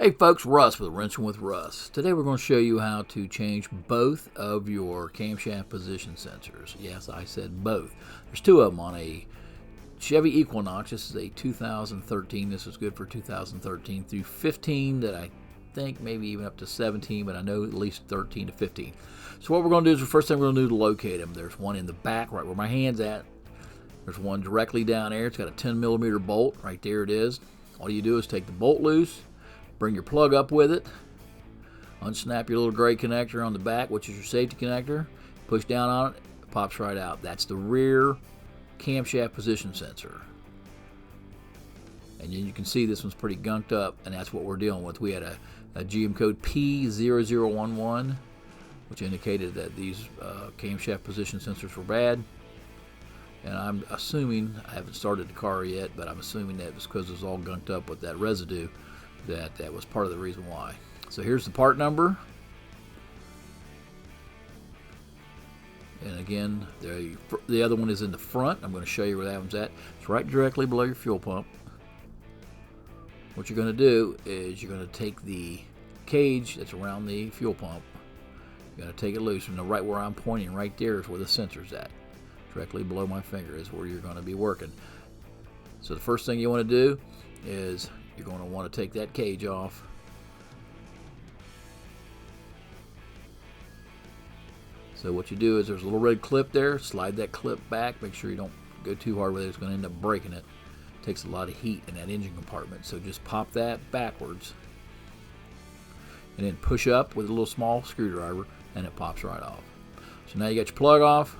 Hey folks, Russ with Wrenching with Russ. Today we're going to show you how to change both of your camshaft position sensors. Yes, I said both. There's two of them on a Chevy Equinox. This is a 2013. This is good for 2013 through 15 that I think maybe even up to 17, but I know at least 13 to 15. So what we're going to do is the first thing we're going to do to locate them. There's one in the back right where my hand's at. There's one directly down there. It's got a 10 millimeter bolt. Right there it is. All you do is take the bolt loose. Bring your plug up with it, unsnap your little gray connector on the back, which is your safety connector, push down on it, it pops right out. That's the rear camshaft position sensor. And then you can see this one's pretty gunked up, and that's what we're dealing with. We had a GM code P0011, which indicated that these camshaft position sensors were bad. And I'm assuming, I haven't started the car yet, but I'm assuming that was because it was all gunked up with that residue. That was part of the reason why. So here's the part number. And again, the other one is in the front. I'm going to show you where that one's at. It's right directly below your fuel pump. What you're going to do is you're going to take the cage that's around the fuel pump. You're going to take it loose. And right where I'm pointing right there is where the sensor's at. Directly below my finger is where you're going to be working. So the first thing you want to do is you're going to want to take that cage off. So what you do is there's a little red clip there. Slide that clip back. Make sure you don't go too hard with it. It's going to end up breaking it. It takes a lot of heat in that engine compartment. So just pop that backwards. And then push up with a little small screwdriver and it pops right off. So now you got your plug off.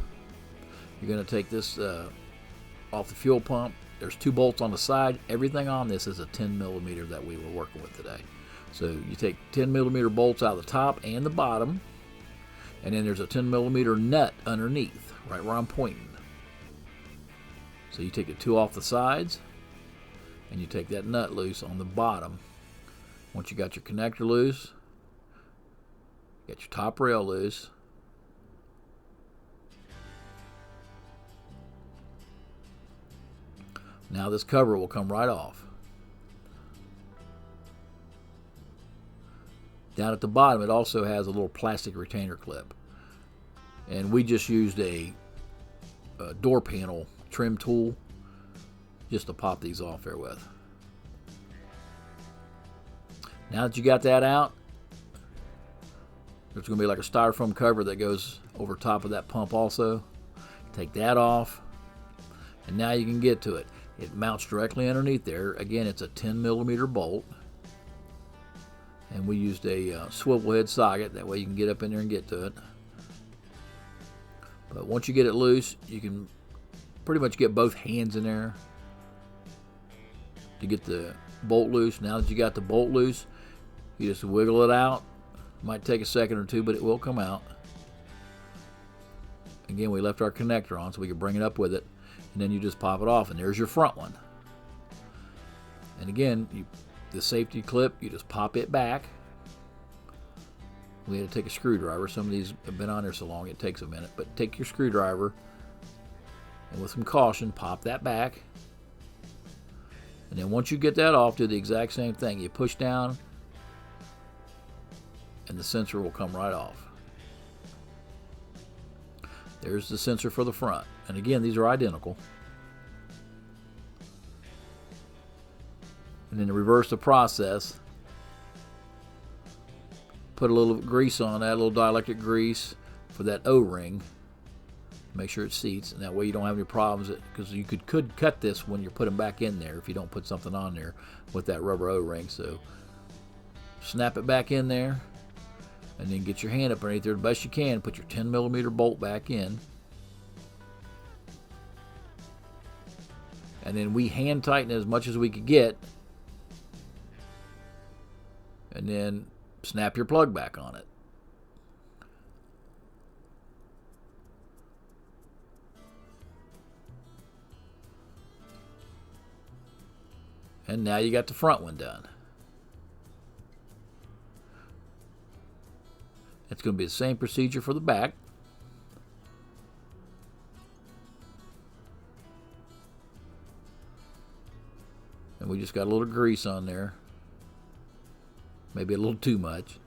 You're going to take this off the fuel pump. There's two bolts on the side. Everything on this is a 10 millimeter that we were working with today. So you take 10 millimeter bolts out of the top and the bottom, and then there's a 10 millimeter nut underneath, right where I'm pointing. So you take the two off the sides, and you take that nut loose on the bottom. Once you got your connector loose, get your top rail loose. Now this cover will come right off. Down at the bottom it also has a little plastic retainer clip. And we just used a door panel trim tool just to pop these off there with. Now that you got that out, there's going to be like a styrofoam cover that goes over top of that pump also. Take that off, and now you can get to it. It mounts directly underneath there. Again, it's a 10 millimeter bolt. And we used a swivel head socket. That way you can get up in there and get to it. But once you get it loose, you can pretty much get both hands in there to get the bolt loose. Now that you got the bolt loose, you just wiggle it out. Might take a second or two, but it will come out. Again, we left our connector on so we could bring it up with it. And then you just pop it off, and there's your front one. And again, the safety clip, you just pop it back. We had to take a screwdriver. Some of these have been on there so long it takes a minute. But take your screwdriver, and with some caution, pop that back. And then once you get that off, do the exact same thing. You push down, and the sensor will come right off. There's the sensor for the front. And again, these are identical. And then to reverse the process, put a little grease on that, a little dielectric grease for that O-ring. Make sure it seats, and that way you don't have any problems, because you could cut this when you're putting back in there if you don't put something on there with that rubber O-ring. So snap it back in there, and then get your hand up underneath there the best you can. Put your 10 millimeter bolt back in. And then we hand tighten as much as we could get. And then snap your plug back on it. And now you got the front one done. It's going to be the same procedure for the back. And we just got a little grease on there. maybe a little too much.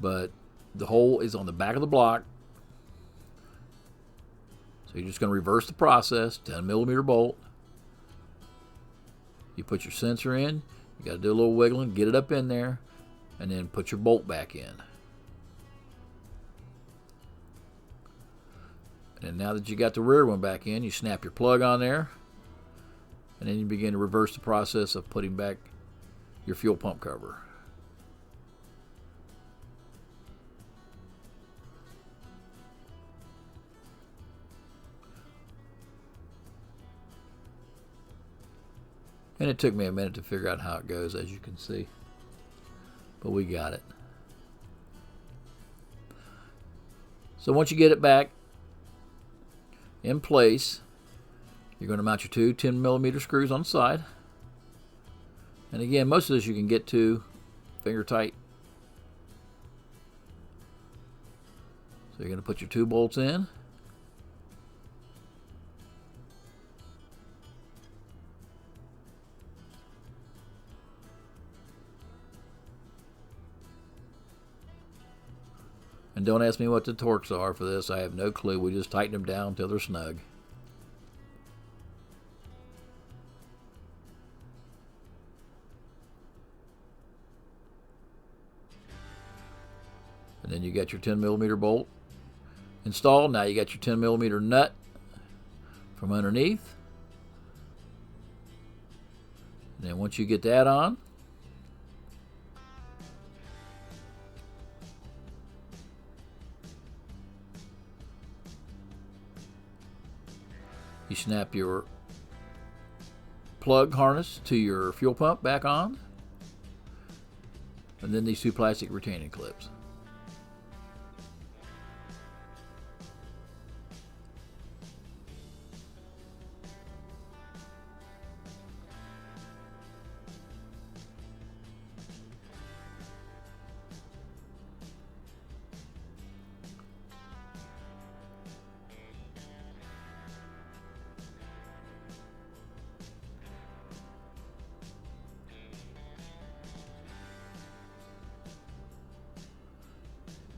But the hole is on the back of the block. So you're just going to reverse the process, 10mm bolt. You put your sensor in, you got to do a little wiggling, get it up in there, and then put your bolt back in. And now that you got the rear one back in, you snap your plug on there, and then you begin to reverse the process of putting back your fuel pump cover. And it took me a minute to figure out how it goes, as you can see. But we got it. So once you get it back in place, you're going to mount your two 10mm screws on the side. And again, most of this you can get to finger tight. So you're going to put your two bolts in. And don't ask me what the torques are for this. I have no clue. We just tighten them down until they're snug. And then you got your 10mm bolt installed. Now you got your 10mm nut from underneath. And then once you get that on, you snap your plug harness to your fuel pump back on, and then these two plastic retaining clips.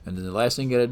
And then the last thing you got to